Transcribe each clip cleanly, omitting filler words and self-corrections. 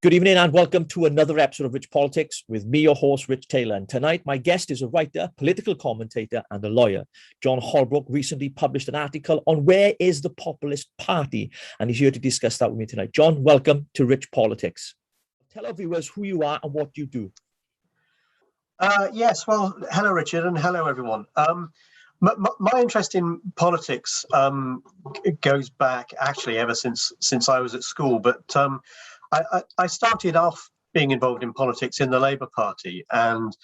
Good evening and welcome to another episode of Rich Politics with me, your host, Rich Taylor. And tonight, my guest is a writer, political commentator, and a lawyer. John Holbrook recently published an article on where is the populist party, and he's here to discuss that with me tonight. John, welcome to Rich Politics. Tell our viewers who you are and what you do. Yes, well, hello, Richard, and hello, everyone. My interest in politics goes back actually ever since I was at school, but I started off being involved in politics in the Labour Party, and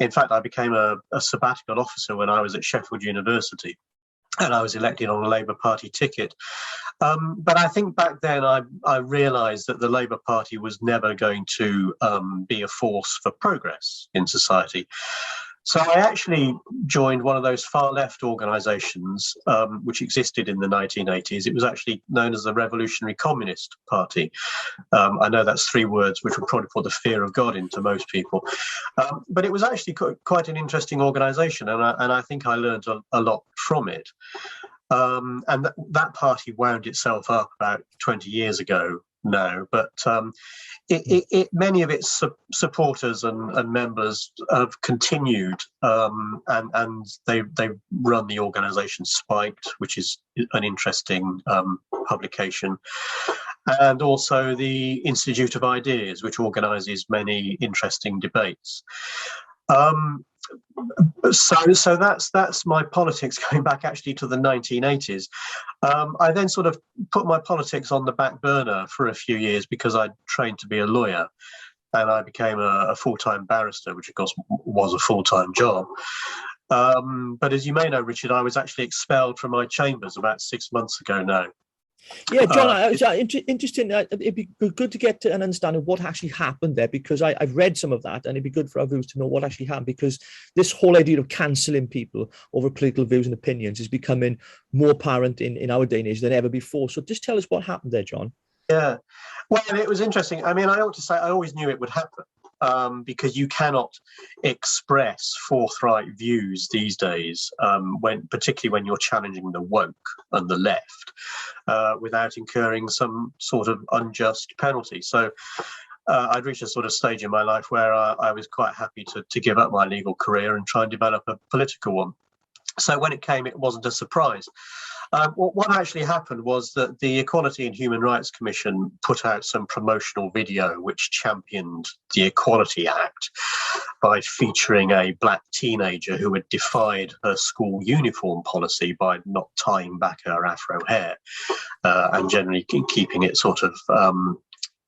in fact I became a sabbatical officer when I was at Sheffield University, and I was elected on a Labour Party ticket. But I think back then I realised that the Labour Party was never going to be a force for progress in society. So I actually joined one of those far-left organisations which existed in the 1980s. It was actually known as the Revolutionary Communist Party. I know that's three words which would probably put the fear of God into most people. But it was actually quite an interesting organisation, and I think I learned a lot from it. And that party wound itself up about 20 years ago now, but many of its supporters and members have continued, and they run the organisation Spiked, which is an interesting publication, and also the Institute of Ideas, which organises many interesting debates. So that's my politics going back actually to the 1980s. I then sort of put my politics on the back burner for a few years because I trained to be a lawyer, and I became a full-time barrister, which of course was a full-time job. But as you may know, Richard, I was actually expelled from my chambers about 6 months ago now. Yeah, John, interesting. It'd be good to get an understanding of what actually happened there, because I've read some of that, and it'd be good for our viewers to know what actually happened, because this whole idea of cancelling people over political views and opinions is becoming more apparent in our day and age than ever before. So just tell us what happened there, John. Yeah, well, it was interesting. I mean, I ought to say I always knew it would happen. Because you cannot express forthright views these days, particularly when you're challenging the woke and the left, without incurring some sort of unjust penalty. So I'd reached a sort of stage in my life where I was quite happy to give up my legal career and try and develop a political one. So when it came, it wasn't a surprise. What actually happened was that the Equality and Human Rights Commission put out some promotional video which championed the Equality Act by featuring a black teenager who had defied her school uniform policy by not tying back her afro hair and generally keeping it sort of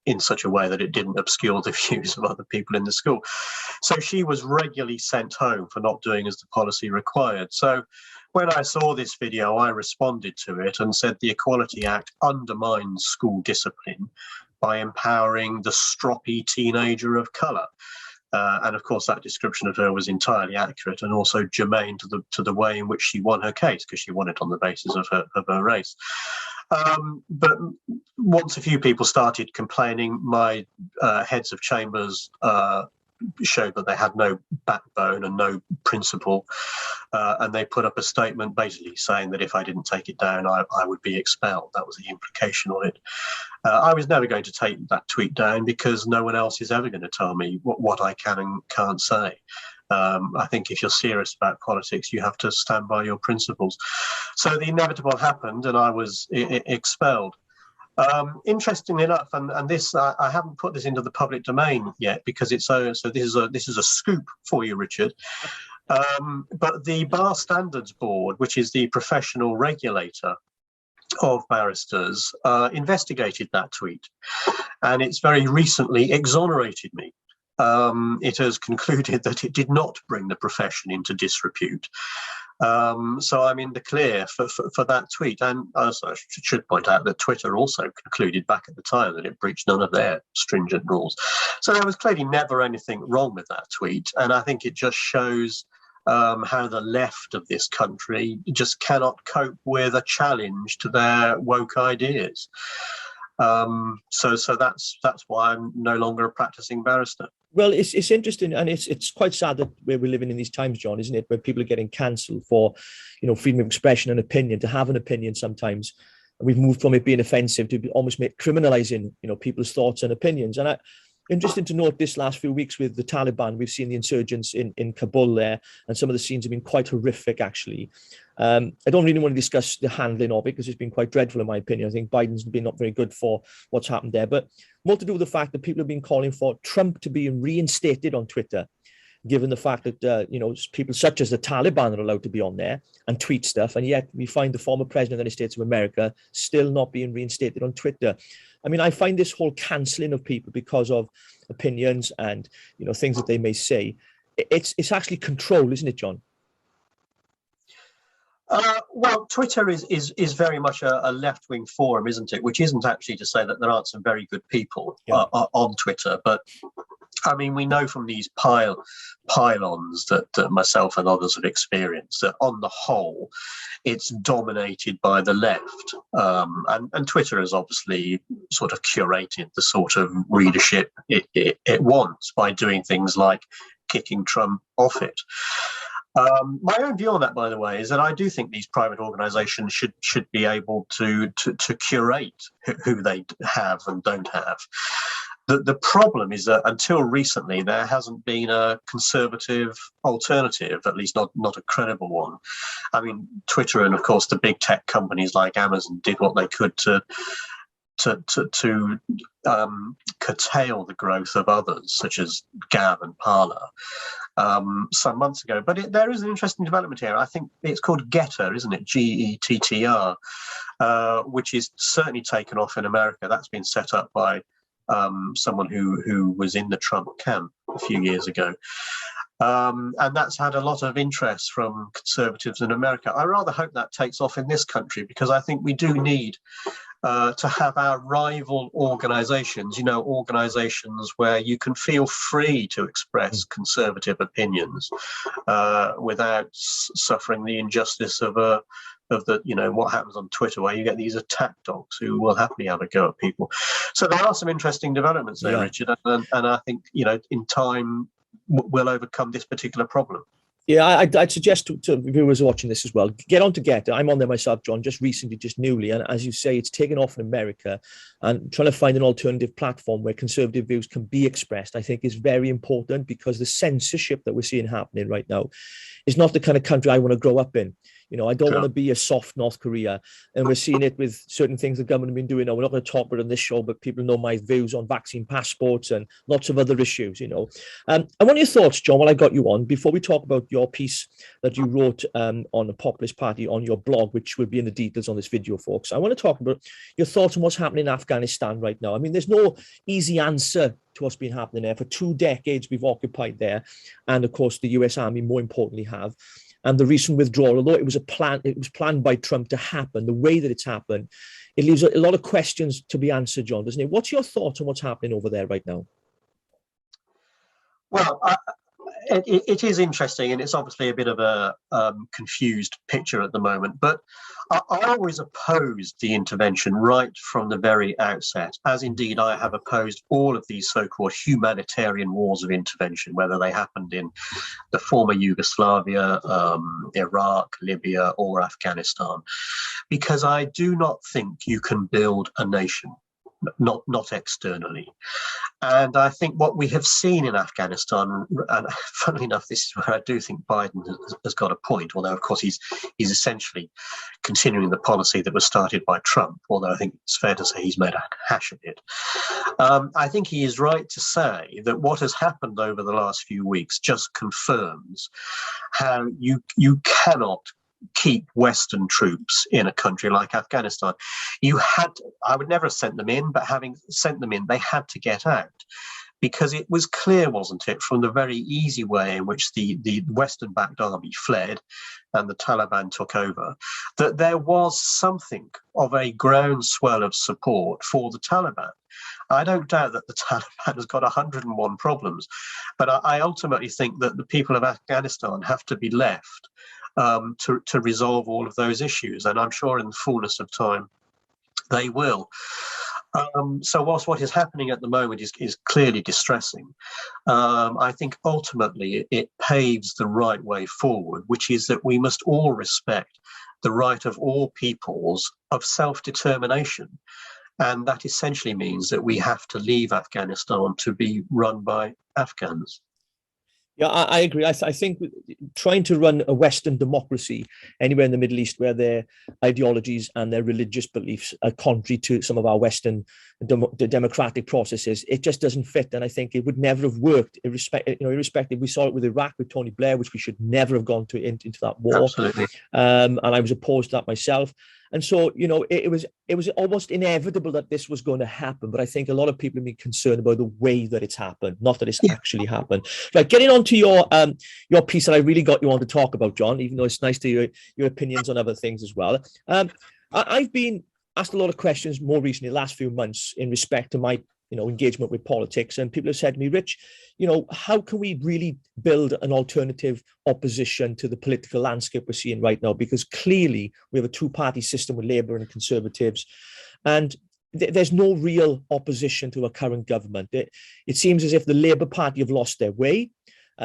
in such a way that it didn't obscure the views of other people in the school. So she was regularly sent home for not doing as the policy required. So when I saw this video, I responded to it and said the Equality Act undermines school discipline by empowering the stroppy teenager of colour. And of course, that description of her was entirely accurate and also germane to the way in which she won her case, because she won it on the basis of her race. But once a few people started complaining, my heads of chambers showed that they had no backbone and no principle, and they put up a statement basically saying that if I didn't take it down, I would be expelled. That was the implication on it. I was never going to take that tweet down because no one else is ever going to tell me what I can and can't say. I think if you're serious about politics, you have to stand by your principles. So the inevitable happened, and I was expelled. Interestingly enough, and this I haven't put this into the public domain yet because it's so this is a scoop for you, Richard. But the Bar Standards Board, which is the professional regulator of barristers, investigated that tweet, and it's very recently exonerated me. It has concluded that it did not bring the profession into disrepute. So I'm in the clear for that tweet. And also I should point out that Twitter also concluded back at the time that it breached none of their stringent rules. So there was clearly never anything wrong with that tweet. And I think it just shows how the left of this country just cannot cope with a challenge to their woke ideas. So that's why I'm no longer a practicing barrister. Well, it's interesting, and it's quite sad that we're living in these times, John, isn't it? Where people are getting cancelled for, freedom of expression and opinion, to have an opinion sometimes We've moved from it being offensive to almost criminalizing, people's thoughts and opinions. And interesting to note this last few weeks with the Taliban, we've seen the insurgents in Kabul there, and some of the scenes have been quite horrific, actually. I don't really want to discuss the handling of it because it's been quite dreadful, in my opinion. I think Biden's been not very good for what's happened there, but more to do with the fact that people have been calling for Trump to be reinstated on Twitter, given the fact that, people such as the Taliban are allowed to be on there and tweet stuff. And yet we find the former president of the United States of America still not being reinstated on Twitter. I mean, I find this whole cancelling of people because of opinions and, things that they may say, it's actually control, isn't it, John? Well, Twitter is very much a left-wing forum, isn't it? Which isn't actually to say that there aren't some very good people on Twitter, but I mean, we know from these pylons that myself and others have experienced that on the whole, it's dominated by the left. And Twitter has obviously sort of curated the sort of readership it wants by doing things like kicking Trump off it. My own view on that, by the way, is that I do think these private organisations should be able to curate who they have and don't have. The problem is that until recently, there hasn't been a conservative alternative, at least not a credible one. I mean, Twitter and, of course, the big tech companies like Amazon did what they could to curtail the growth of others, such as Gab and Parler, some months ago. But there is an interesting development here. I think it's called Getter, isn't it? Gettr, which is certainly taken off in America. That's been set up by someone who was in the Trump camp a few years ago. And that's had a lot of interest from conservatives in America. I rather hope that takes off in this country, because I think we do need to have our rival organizations, organizations where you can feel free to express conservative opinions without suffering the injustice of what happens on Twitter, where you get these attack dogs who will happily have a go at people. So there are some interesting developments there, Richard, and I think, in time we'll overcome this particular problem. Yeah, I'd suggest to viewers watching this as well, get on to Getter. I'm on there myself, John, just newly. And as you say, it's taken off in America, and trying to find an alternative platform where conservative views can be expressed, I think, is very important, because the censorship that we're seeing happening right now is not the kind of country I want to grow up in. I don't want to be a soft North Korea. And we're seeing it with certain things the government have been doing. Now, we're not going to talk about it on this show, but people know my views on vaccine passports and lots of other issues, I want your thoughts, John, while I got you on, before we talk about your piece that you wrote on the Populist Party on your blog, which will be in the details on this video, folks. I want to talk about your thoughts on what's happening in Afghanistan right now. I mean, there's no easy answer to what's been happening there. For 2 decades, we've occupied there. And of course, the US Army, more importantly, have. And the recent withdrawal, although it was planned by Trump to happen, the way that it's happened, it leaves a lot of questions to be answered, John, doesn't it? What's your thoughts on what's happening over there right now? Well, it is interesting, and it's obviously a bit of a confused picture at the moment. But I always opposed the intervention right from the very outset, as indeed I have opposed all of these so-called humanitarian wars of intervention, whether they happened in the former Yugoslavia, Iraq, Libya, or Afghanistan, because I do not think you can build a nation not externally. And I think what we have seen in Afghanistan, and funnily enough, this is where I do think Biden has got a point, although, of course, he's essentially continuing the policy that was started by Trump, although I think it's fair to say he's made a hash of it. I think he is right to say that what has happened over the last few weeks just confirms how you cannot keep Western troops in a country like Afghanistan. I would never have sent them in, but having sent them in, they had to get out, because it was clear, wasn't it, from the very easy way in which the Western-backed army fled and the Taliban took over, that there was something of a groundswell of support for the Taliban. I don't doubt that the Taliban has got 101 problems, but I ultimately think that the people of Afghanistan have to be left to resolve all of those issues, and I'm sure in the fullness of time they will. So whilst what is happening at the moment is clearly distressing, I think ultimately it paves the right way forward, which is that we must all respect the right of all peoples of self-determination. And that essentially means that we have to leave Afghanistan to be run by Afghans. Yeah, I agree. I think trying to run a Western democracy anywhere in the Middle East where their ideologies and their religious beliefs are contrary to some of our Western democratic processes, it just doesn't fit. And I think it would never have worked, irrespective. We saw it with Iraq with Tony Blair, which we should never have gone into that war. Absolutely. And I was opposed to that myself. And so, it was almost inevitable that this was going to happen. But I think a lot of people have been concerned about the way that it's happened, not that it's actually happened. Right, getting on to your piece that I really got you on to talk about, John, even though it's nice to hear your opinions on other things as well. I've been asked a lot of questions more recently, the last few months, in respect to my engagement with politics. And people have said to me, Rich, how can we really build an alternative opposition to the political landscape we're seeing right now? Because clearly we have a two-party system with Labour and Conservatives, and there's no real opposition to a current government. It seems as if the Labour Party have lost their way.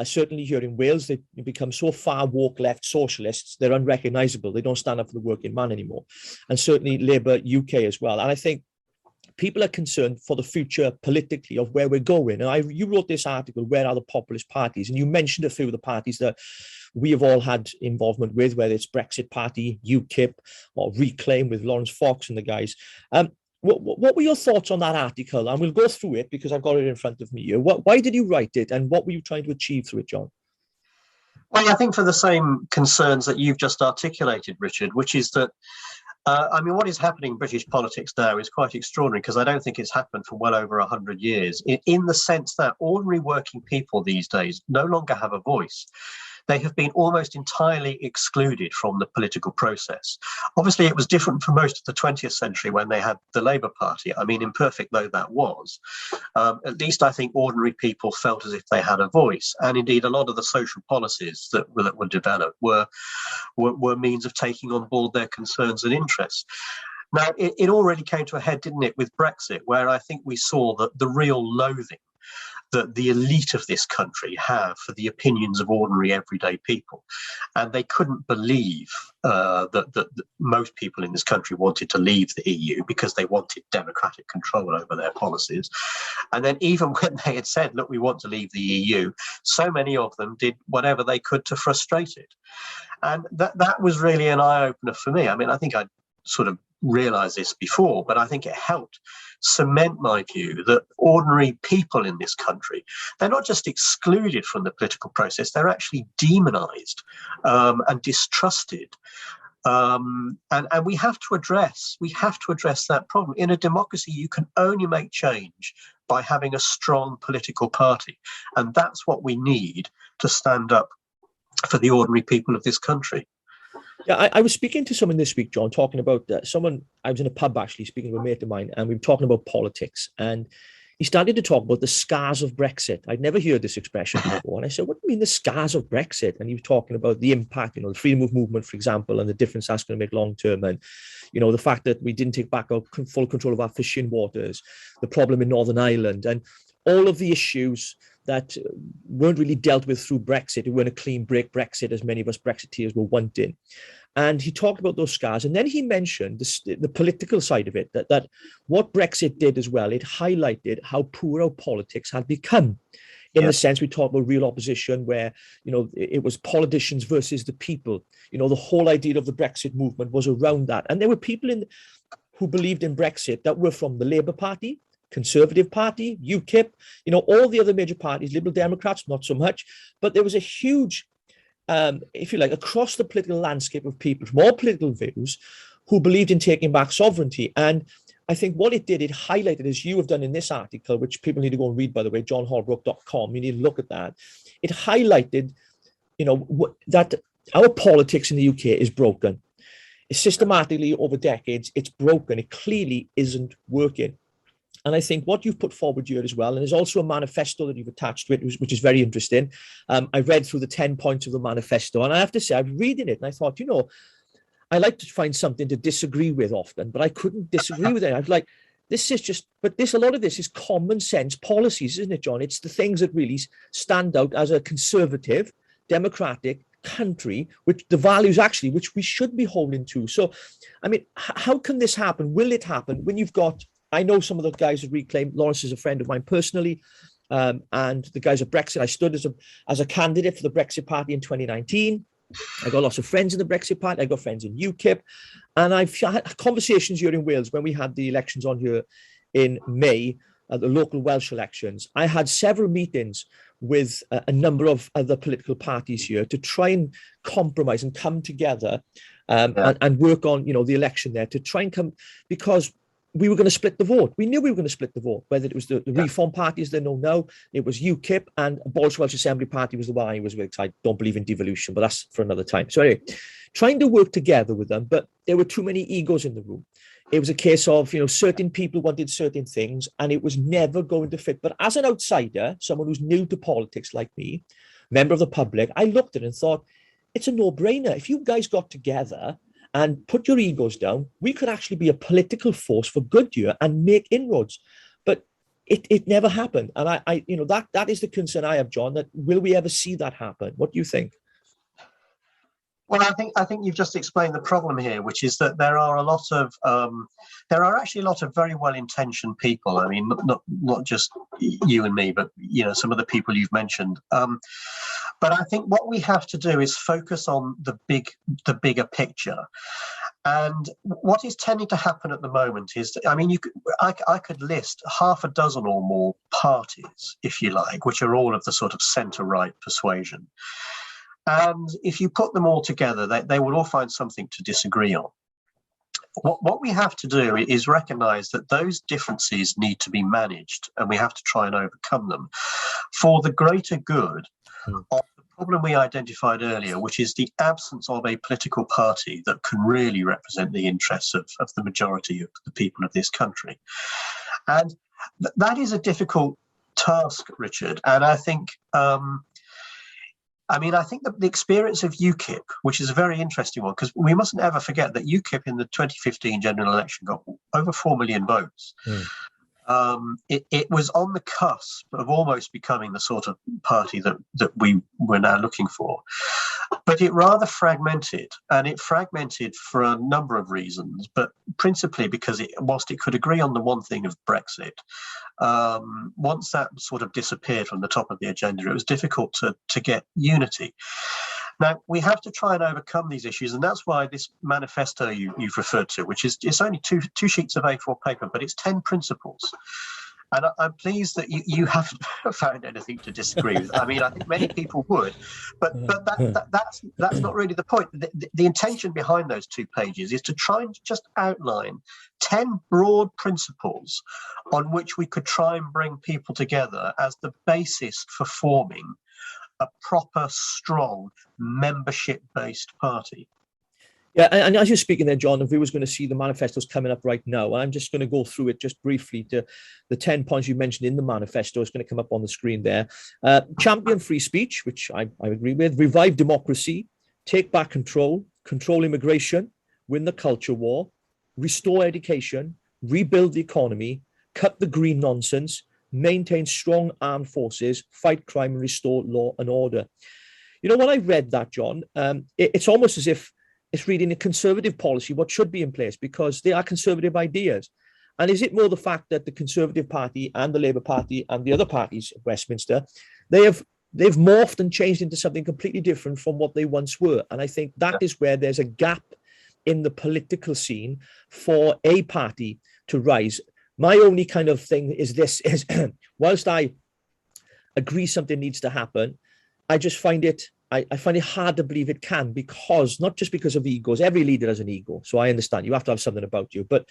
Certainly here in Wales, they've become so far woke left socialists, they're unrecognisable. They don't stand up for the working man anymore. And certainly Labour UK as well. And I think people are concerned for the future politically of where we're going. And you wrote this article, Where Are the Populist Parties? And you mentioned a few of the parties that we have all had involvement with, whether it's Brexit Party, UKIP, or Reclaim with Lawrence Fox and the guys. What were your thoughts on that article? And we'll go through it because I've got it in front of me here. Why did you write it, and what were you trying to achieve through it, John? Well, I think for the same concerns that you've just articulated, Richard, which is that what is happening in British politics now is quite extraordinary, because I don't think it's happened for well over 100 years, in the sense that ordinary working people these days no longer have a voice. They have been almost entirely excluded from the political process. Obviously, it was different for most of the 20th century when they had the Labour Party. I mean, imperfect though that was, at least I think ordinary people felt as if they had a voice. And indeed, a lot of the social policies that were developed were means of taking on board their concerns and interests. Now, it already came to a head, didn't it, with Brexit, where I think we saw that the real loathing that the elite of this country have for the opinions of ordinary everyday people. And they couldn't believe that most people in this country wanted to leave the EU because they wanted democratic control over their policies. And then even when they had said, look, we want to leave the EU, so many of them did whatever they could to frustrate it. And that was really an eye-opener for me. I mean, I think I'd sort of realized this before, but I think it helped cement my view that ordinary people in this country, they're not just excluded from the political process, they're actually demonized and distrusted. And we have to address that problem. In a democracy, you can only make change by having a strong political party. And that's what we need to stand up for the ordinary people of this country. Yeah, I was speaking to someone this week, John, talking about I was in a pub actually speaking to a mate of mine, and we were talking about politics, and he started to talk about the scars of Brexit. I'd never heard this expression before. And I said, what do you mean the scars of Brexit? And he was talking about the impact, the freedom of movement, for example, and the difference that's going to make long term. And, the fact that we didn't take back our full control of our fishing waters, the problem in Northern Ireland, and all of the issues that weren't really dealt with through Brexit. It weren't a clean break Brexit, as many of us Brexiteers were wanting. And he talked about those scars. And then he mentioned the political side of it, that what Brexit did as well, it highlighted how poor our politics had become. In the sense we talked about real opposition, where, it was politicians versus the people. The whole idea of the Brexit movement was around that. And there were people who believed in Brexit that were from the Labour Party, Conservative Party, UKIP, all the other major parties, Liberal Democrats, not so much. But there was a huge, if you like, across the political landscape of people from all political views who believed in taking back sovereignty. And I think what it did, it highlighted, as you have done in this article, which people need to go and read, by the way, johnholbrook.com, you need to look at that. It highlighted, that our politics in the UK is broken. It's systematically over decades, it's broken. It clearly isn't working. And I think what you've put forward here as well, and there's also a manifesto that you've attached to it, which is very interesting. I read through the 10 points of the manifesto, and I have to say, I was reading it and I thought, I like to find something to disagree with often, but I couldn't disagree with it. I was like, This is just, but a lot of this is common sense policies, isn't it, John? It's the things that really stand out as a conservative, democratic country, which the values actually, which we should be holding to. So, I mean, how can this happen? Will it happen when you've got, I know some of the guys at Reclaim, Lawrence is a friend of mine personally, and the guys at Brexit, I stood as a candidate for the Brexit Party in 2019. I got lots of friends in the Brexit Party. I got friends in UKIP. And I've had conversations here in Wales when we had the elections on here in May, the local Welsh elections. I had several meetings with a number of other political parties here to try and compromise and come together and work on, the election there to try and come, because we were going to split the vote. We knew we were going to split the vote, whether it was the Reform Party, as they know now, it was UKIP, and Boris Welsh Assembly Party was the one I was with. I don't believe in devolution, but that's for another time. So anyway, trying to work together with them, but there were too many egos in the room. It was a case of, certain people wanted certain things, and it was never going to fit. But as an outsider, someone who's new to politics like me, member of the public, I looked at it and thought, it's a no-brainer. If you guys got together and put your egos down, we could actually be a political force for good here and make inroads. But it never happened. And I that is the concern I have, John, that will we ever see that happen? What do you think? Well, I think you've just explained the problem here, which is that there are actually a lot of very well-intentioned people. I mean, not just you and me, but some of the people you've mentioned. But I think what we have to do is focus on the bigger picture. And what is tending to happen at the moment is, I could list half a dozen or more parties, if you like, which are all of the sort of centre-right persuasion. And if you put them all together, they will all find something to disagree on. What we have to do is recognise that those differences need to be managed, and we have to try and overcome them for the greater good of the problem we identified earlier, which is the absence of a political party that can really represent the interests of the majority of the people of this country. And that is a difficult task, Richard. And I think I think that the experience of UKIP, which is a very interesting one, because we mustn't ever forget that UKIP in the 2015 general election got over 4 million votes. It was on the cusp of almost becoming the sort of party that we were now looking for. But it rather fragmented, and it fragmented for a number of reasons, but principally because whilst it could agree on the one thing of Brexit, once that sort of disappeared from the top of the agenda, it was difficult to get unity. Now, we have to try and overcome these issues, and that's why this manifesto you've referred to, which is it's only two sheets of A4 paper, but it's 10 principles. And I'm pleased that you haven't found anything to disagree with. I think many people would, but that's not really the point. The intention behind those 2 pages is to try and just outline 10 broad principles on which we could try and bring people together as the basis for forming a proper, strong, membership-based party. Yeah, and as you're speaking there, John, the viewers going to see the manifestos coming up right now. I'm just going to go through it just briefly. To the 10 points you mentioned in the manifesto is going to come up on the screen there. Champion free speech, which I agree with. Revive democracy. Take back control. Control immigration. Win the culture war. Restore education. Rebuild the economy. Cut the green nonsense. Maintain strong armed forces. Fight crime and restore law and order. When I read that, John, it's almost as if it's reading a conservative policy, what should be in place, because they are conservative ideas. And is it more the fact that the Conservative Party and the Labour Party and the other parties of Westminster, they've morphed and changed into something completely different from what they once were? And I think that is where there's a gap in the political scene for a party to rise. My only kind of thing is whilst I agree something needs to happen, I just find it hard to believe it can, because not just because of egos. Every leader has an ego, so I understand you have to have something about you, but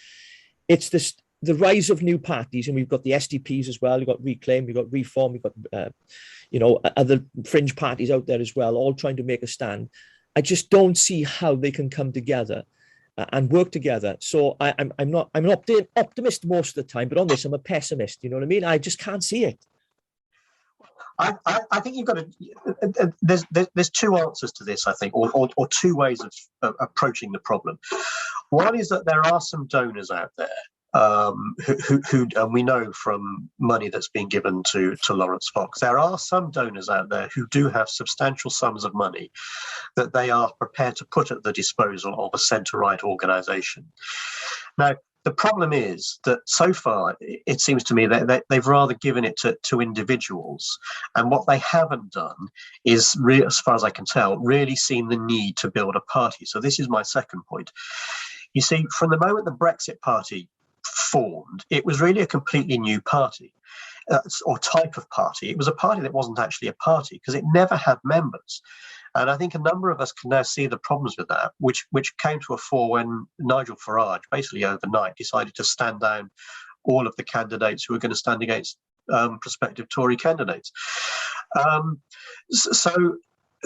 it's the rise of new parties, and we've got the SDPs as well. We've got Reclaim, we've got Reform, we've got other fringe parties out there as well, all trying to make a stand. I just don't see how they can come together and work together. So I'm an optimist most of the time, but on this I'm a pessimist. You know what I mean? I just can't see it. I think you've got to. There's 2 answers to this, I think, or 2 ways of approaching the problem. One is that there are some donors out there who and we know from money that's been given to Lawrence Fox, there are some donors out there who do have substantial sums of money that they are prepared to put at the disposal of a centre-right organisation. Now, the problem is that so far, it seems to me that they've rather given it to individuals. And what they haven't done is, as far as I can tell, really seen the need to build a party. So this is my second point. You see, from the moment the Brexit Party formed, it was really a completely new party. Or type of party. It was a party that wasn't actually a party because it never had members. And I think a number of us can now see the problems with that, which came to a fore when Nigel Farage basically overnight decided to stand down all of the candidates who were going to stand against prospective Tory candidates.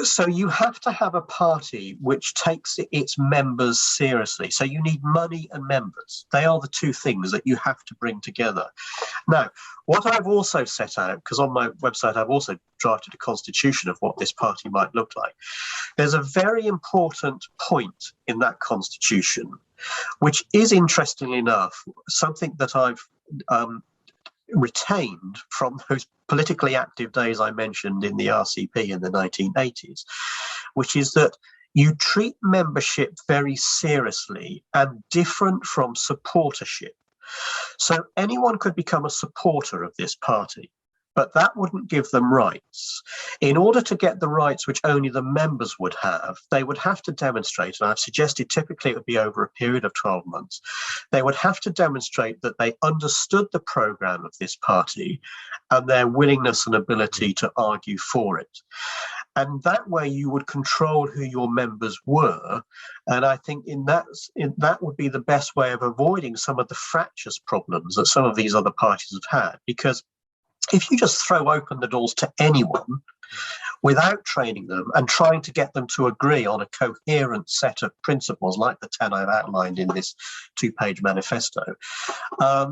So you have to have a party which takes its members seriously. So you need money and members. They are the two things that you have to bring together. Now, what I've also set out, because on my website I've also drafted a constitution of what this party might look like. There's a very important point in that constitution, which is, interestingly enough, something that I've retained from those politically active days I mentioned in the RCP in the 1980s, which is that you treat membership very seriously and different from supportership. So anyone could become a supporter of this party, but that wouldn't give them rights. In order to get the rights which only the members would have, they would have to demonstrate, and I've suggested typically it would be over a period of 12 months, they would have to demonstrate that they understood the programme of this party and their willingness and ability to argue for it. And that way you would control who your members were. And I think that would be the best way of avoiding some of the fractious problems that some of these other parties have had. Because if you just throw open the doors to anyone without training them and trying to get them to agree on a coherent set of principles like the 10 I've outlined in this 2-page manifesto,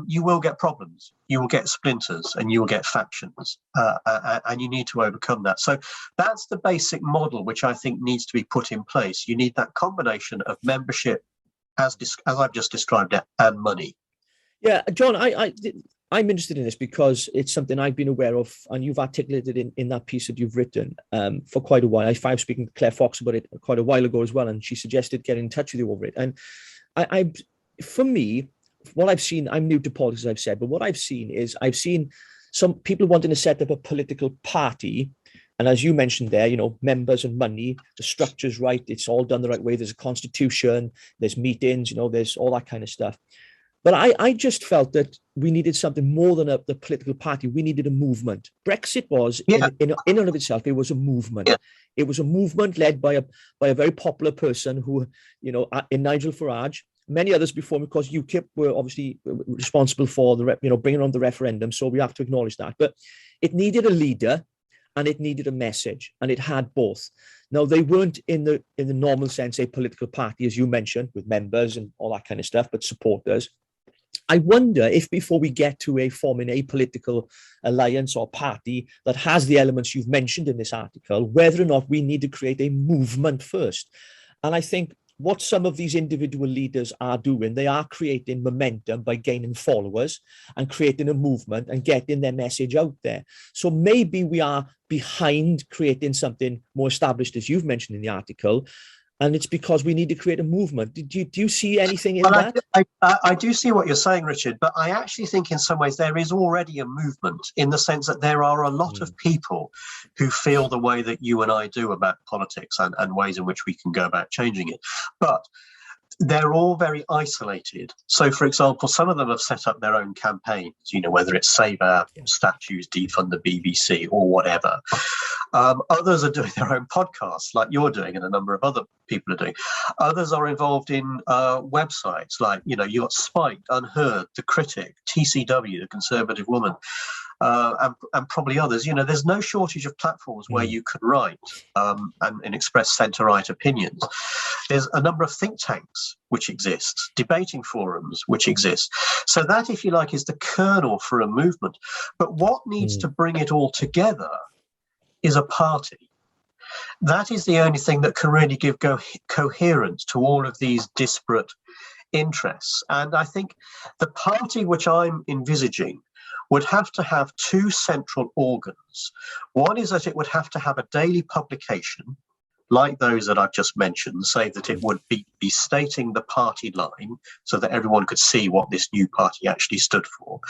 you will get problems. You will get splinters and you will get factions, and you need to overcome that. So that's the basic model which I think needs to be put in place. You need that combination of membership, as I've just described it, and money. Yeah, John, I'm interested in this because it's something I've been aware of, and you've articulated in that piece that you've written for quite a while. I was speaking to Claire Fox about it quite a while ago as well, and she suggested getting in touch with you over it. And for me, what I've seen, I'm new to politics, as I've said, but what I've seen is I've seen some people wanting to set up a political party. And as you mentioned there, members and money, the structure's right, it's all done the right way. There's a constitution, there's meetings, there's all that kind of stuff. But I just felt that we needed something more than the political party. We needed a movement. Brexit was, in and of itself, it was a movement. Yeah. It was a movement led by a very popular person who, in Nigel Farage, many others before him, because UKIP were obviously responsible for bringing on the referendum. So we have to acknowledge that. But it needed a leader and it needed a message, and it had both. Now, they weren't in the normal sense a political party, as you mentioned, with members and all that kind of stuff, but supporters. I wonder if before we get to forming a political alliance or party that has the elements you've mentioned in this article, whether or not we need to create a movement first. And I think what some of these individual leaders are doing, they are creating momentum by gaining followers and creating a movement and getting their message out there. So maybe we are behind creating something more established, as you've mentioned in the article, and it's because we need to create a movement. Do you see anything in that? I do see what you're saying, Richard, but I actually think in some ways there is already a movement, in the sense that there are a lot of people who feel the way that you and I do about politics and ways in which we can go about changing it. But they're all very isolated. So, for example, some of them have set up their own campaigns, whether it's Save Our Statues, Defund the BBC, or whatever. Others are doing their own podcasts, like you're doing, and a number of other people are doing. Others are involved in websites, like, you got Spiked, Unheard, The Critic, TCW, The Conservative Woman, and probably others. There's no shortage of platforms where you can write and express centre-right opinions. There's a number of think tanks which exist, debating forums which exist. So that, if you like, is the kernel for a movement. But what needs to bring it all together is a party. That is the only thing that can really give coherence to all of these disparate interests. And I think the party which I'm envisaging would have to have two central organs. One is that it would have to have a daily publication, like those that I've just mentioned, say that it would be stating the party line so that everyone could see what this new party actually stood for.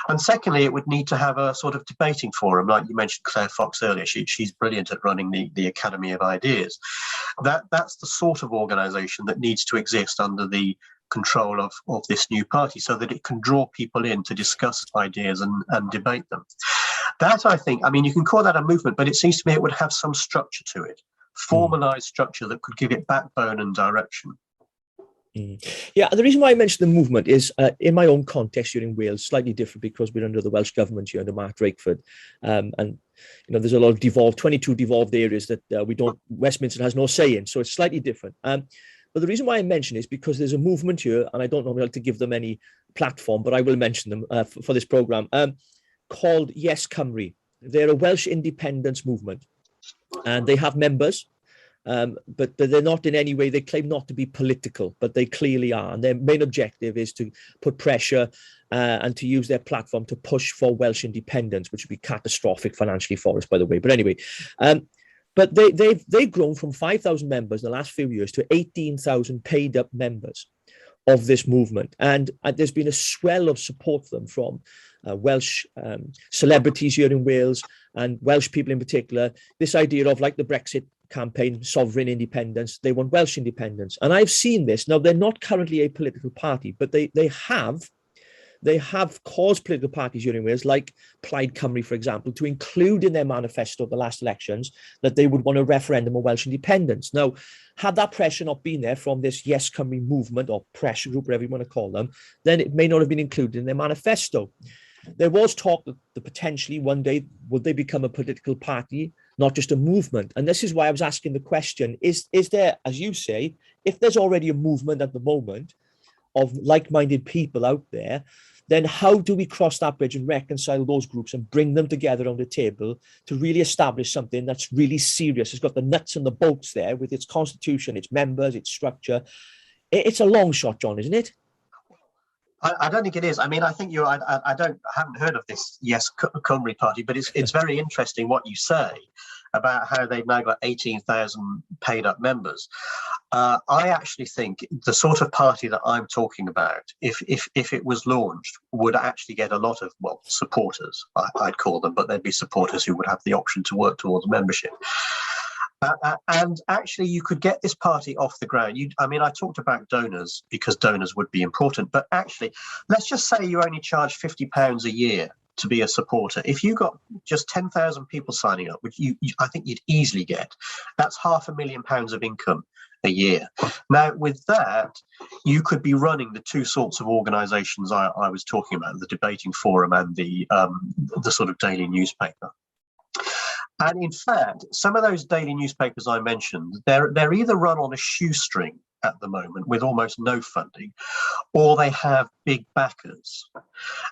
And secondly, it would need to have a sort of debating forum, like you mentioned Claire Fox earlier. She's brilliant at running the Academy of Ideas. That's the sort of organisation that needs to exist under the control of this new party so that it can draw people in to discuss ideas and debate them. That, I think, I mean, you can call that a movement, but it seems to me it would have some structure to it. Formalized structure that could give it backbone and direction. Yeah, the reason why I mentioned the movement is in my own context here in Wales, slightly different because we're under the Welsh government here under Mark Drakeford, and there's a lot of 22 devolved areas that Westminster has no say in, so it's slightly different. But the reason why I mention is because there's a movement here, and I don't normally like to give them any platform, but I will mention them for this programme, called Yes Cymru. They're a Welsh independence movement, and they have members, but they're not in any way, they claim not to be political, but they clearly are. And their main objective is to put pressure and to use their platform to push for Welsh independence, which would be catastrophic financially for us, by the way. But anyway, but they've grown from 5,000 members in the last few years to 18,000 paid up members of this movement. And there's been a swell of support for them from Welsh celebrities here in Wales and Welsh people in particular. This idea of, like the Brexit campaign, sovereign independence, they want Welsh independence. And I've seen this. Now, they're not currently a political party, but they have caused political parties here in Wales, like Plaid Cymru, for example, to include in their manifesto at the last elections that they would want a referendum on Welsh independence. Now, had that pressure not been there from this Yes Cymru movement or pressure group, whatever you want to call them, then it may not have been included in their manifesto. There was talk that potentially one day would they become a political party, not just a movement. And this is why I was asking the question, is there, as you say, if there's already a movement at the moment of like-minded people out there, then how do we cross that bridge and reconcile those groups and bring them together on the table to really establish something that's really serious? It's got the nuts and the bolts there with its constitution, its members, its structure. It's a long shot, John, isn't it? I don't think it is. I mean, I think I haven't heard of this Yes Cymru party, but it's very interesting what you say about how they've now got 18,000 paid up members. I actually think the sort of party that I'm talking about, if it was launched, would actually get a lot of, supporters, I'd call them, but they'd be supporters who would have the option to work towards membership. And actually, you could get this party off the ground. I talked about donors because donors would be important, but actually, let's just say you only charge £50 a year to be a supporter. If you got just 10,000 people signing up, which I think you'd easily get, that's £500,000 of income a year. Now, with that, you could be running the two sorts of organisations I was talking about, the debating forum and the sort of daily newspaper. And in fact, some of those daily newspapers I mentioned, they're either run on a shoestring at the moment with almost no funding, or they have big backers.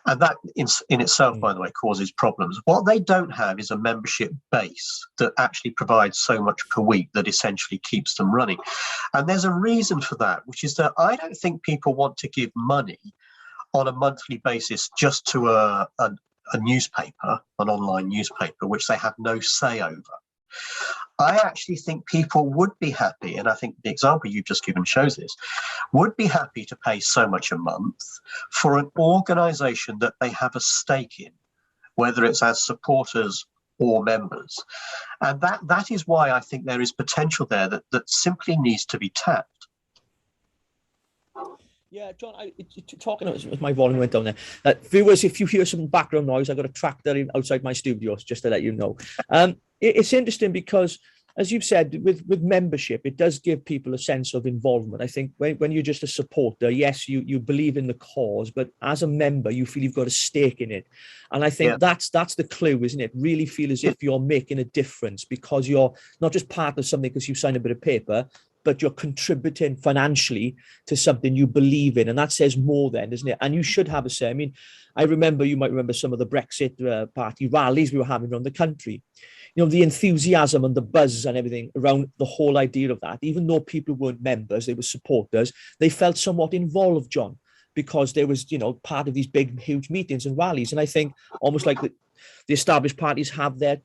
And that in itself, by the way, causes problems. What they don't have is a membership base that actually provides so much per week that essentially keeps them running. And there's a reason for that, which is that I don't think people want to give money on a monthly basis just to a newspaper, an online newspaper, which they have no say over. I actually think people would be happy, and I think the example you've just given shows this, would be happy to pay so much a month for an organisation that they have a stake in, whether it's as supporters or members. And that is why I think there is potential there that simply needs to be tapped. Yeah, John, talking as my volume went down there. Viewers, if you hear some background noise, I've got a tractor outside my studio, just to let you know. It's interesting because, as you've said, with membership, it does give people a sense of involvement. I think when you're just a supporter, yes, you believe in the cause, but as a member, you feel you've got a stake in it. And I think that's the clue, isn't it? Really feel as if you're making a difference because you're not just part of something because you signed a bit of paper, but you're contributing financially to something you believe in. And that says more then, doesn't it? And you should have a say. I mean, you might remember some of the Brexit party rallies we were having around the country. the enthusiasm and the buzz and everything around the whole idea of that, even though people weren't members, they were supporters, they felt somewhat involved, John, because there was, part of these big, huge meetings and rallies. And I think almost like the established parties have their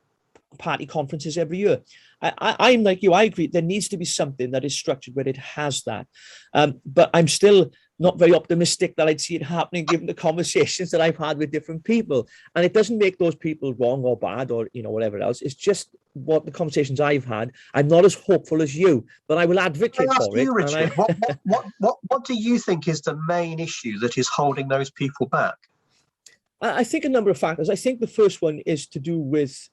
party conferences every year. I'm like you, I agree. There needs to be something that is structured where it has that. But I'm still not very optimistic that I'd see it happening given the conversations that I've had with different people. And it doesn't make those people wrong or bad or, whatever else. It's just what the conversations I've had. I'm not as hopeful as you, but I will advocate for it. Richard, what do you think is the main issue that is holding those people back? I think a number of factors. I think the first one is to do with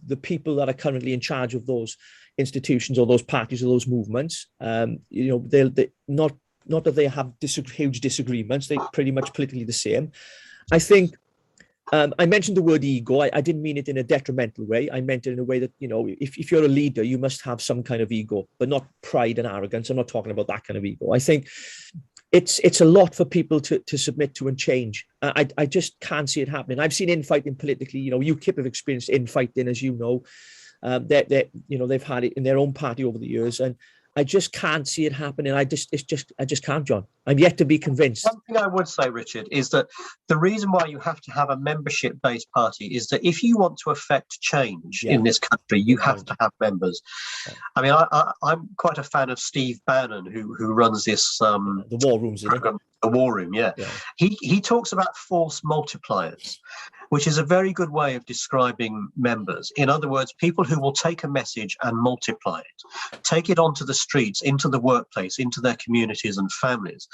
the people that are currently in charge of those institutions or those parties or those movements. They're not that they have huge disagreements. They're pretty much politically the same. I think I mentioned the word ego. I didn't mean it in a detrimental way. I meant it in a way that, if you're a leader, you must have some kind of ego, but not pride and arrogance. I'm not talking about that kind of ego. I think it's a lot for people to submit to and change. I just can't see it happening. I've seen infighting politically. UKIP have experienced infighting, as you know. They've had it in their own party over the years, and I just can't see it happening. I just can't, John. I'm yet to be convinced. One thing I would say, Richard, is that the reason why you have to have a membership-based party is that if you want to affect change in this country, you have to have members. Yeah. I mean, I'm quite a fan of Steve Bannon, who runs this the War Rooms program. The War Room, yeah. He talks about force multipliers, which is a very good way of describing members. In other words, people who will take a message and multiply it, take it onto the streets, into the workplace, into their communities and families.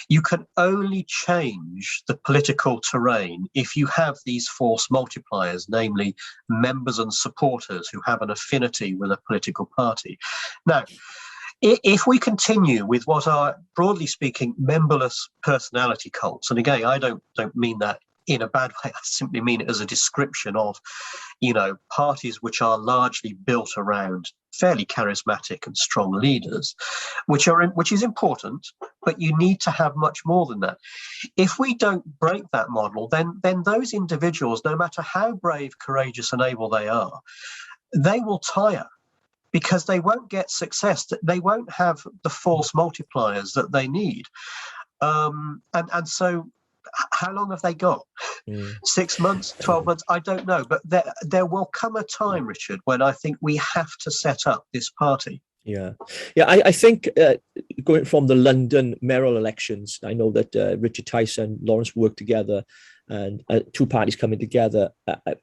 You can only change the political terrain if you have these force multipliers, namely members and supporters who have an affinity with a political party. Now, if we continue with what are, broadly speaking, memberless personality cults, and again, I don't mean that in a bad way, I simply mean it as a description of, parties which are largely built around fairly charismatic and strong leaders, which is important, but you need to have much more than that. If we don't break that model, then those individuals, no matter how brave, courageous and able they are, they will tire, because they won't get success. They won't have the force multipliers that they need. And so how long have they got? 6 months, 12 months? I don't know. But there will come a time, Richard, when I think we have to set up this party. Yeah. I think going from the London mayoral elections, I know that Richard Tice and Lawrence worked together, and two parties coming together.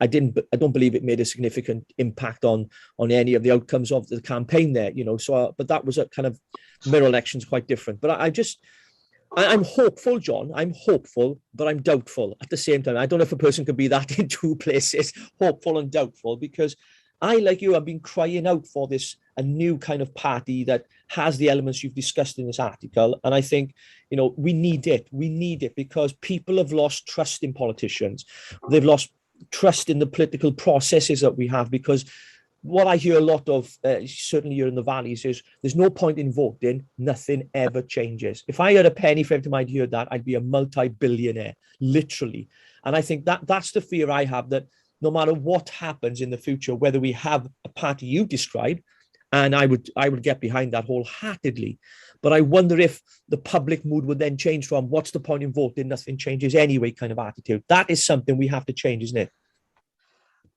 I don't believe it made a significant impact on any of the outcomes of the campaign there. But that was a kind of mayoral elections quite different. But I'm hopeful, John. I'm hopeful, but I'm doubtful at the same time. I don't know if a person can be that in two places, hopeful and doubtful, because I, like you, have been crying out for a new kind of party that has the elements you've discussed in this article. And I think, we need it. We need it because people have lost trust in politicians. They've lost trust in the political processes that we have, because what I hear a lot of, certainly here in the valleys, is there's no point in voting. Nothing ever changes. If I had a penny for every time I'd hear that, I'd be a multi-billionaire, literally. And I think that's the fear I have, that no matter what happens in the future, whether we have a party you described, and I would get behind that wholeheartedly, but I wonder if the public mood would then change from what's the point in voting, nothing changes anyway kind of attitude. That is something we have to change, isn't it?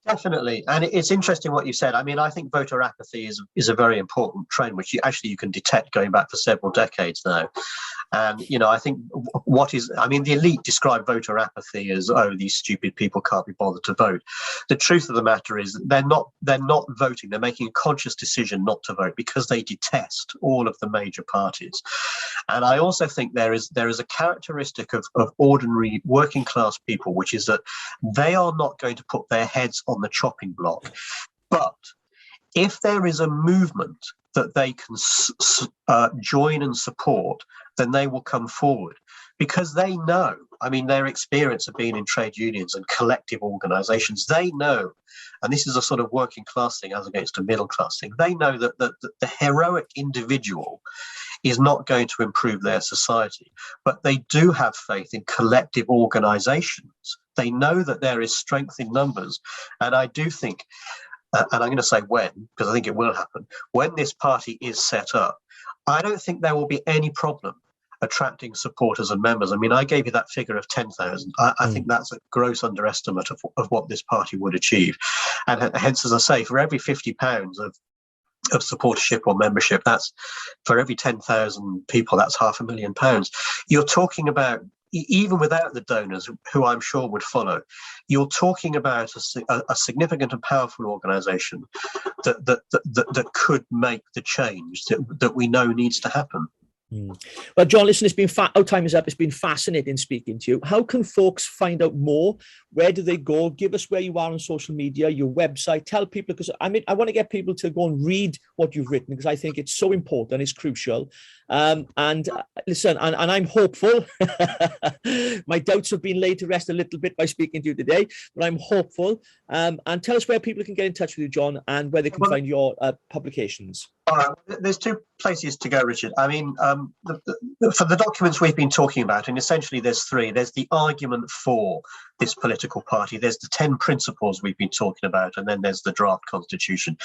Definitely. And it's interesting what you said. I mean, I think voter apathy is a very important trend, which you can detect going back for several decades now. And, I think the elite describe voter apathy as, these stupid people can't be bothered to vote. The truth of the matter is they're not voting. They're making a conscious decision not to vote because they detest all of the major parties. And I also think there is a characteristic of ordinary working class people, which is that they are not going to put their heads on the chopping block. But if there is a movement that they can join and support, then they will come forward, because they know, their experience of being in trade unions and collective organizations, they know, and this is a sort of working class thing as against a middle class thing, they know that the heroic individual is not going to improve their society, but they do have faith in collective organizations. They know that there is strength in numbers. And I do think and I'm going to say when, because I think it will happen, when this party is set up, I don't think there will be any problem attracting supporters and members. I mean, I gave you that figure of 10,000. I think that's a gross underestimate of what this party would achieve. And hence, as I say, for every £50 of supportership or membership, that's for every 10,000 people, that's £500,000. You're talking about, even without the donors, who I'm sure would follow, you're talking about a significant and powerful organisation that could make the change that we know needs to happen. Well, John, listen, it's been our time is up. It's been fascinating speaking to you. How can folks find out more? Where do they go? Give us where you are on social media, your website. Tell people, because I want to get people to go and read what you've written, because I think it's so important. It's crucial. And listen, and I'm hopeful. My doubts have been laid to rest a little bit by speaking to you today, but I'm hopeful. And tell us where people can get in touch with you, John, and where they can find your publications. All right, there's two places to go, Richard. I mean, for the documents we've been talking about, and essentially there's three. There's the argument for this political party. There's the 10 principles we've been talking about, and then there's the draft constitution.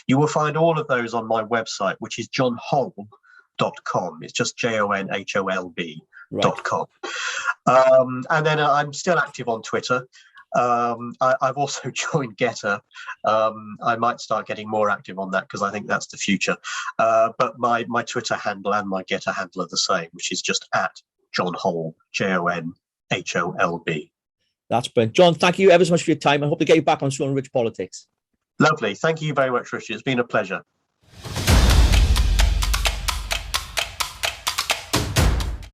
You will find all of those on my website, which is johnholb.com. It's just JONHOLB.com. And then I'm still active on Twitter. I've also joined Getter. I might start getting more active on that because I think that's the future. But my Twitter handle and my Getter handle are the same, which is just at John Holb, JONHOLB. That's brilliant. John, thank you ever so much for your time. I hope to get you back on Stone Ridge Politics. Lovely. Thank you very much, Richard. It's been a pleasure.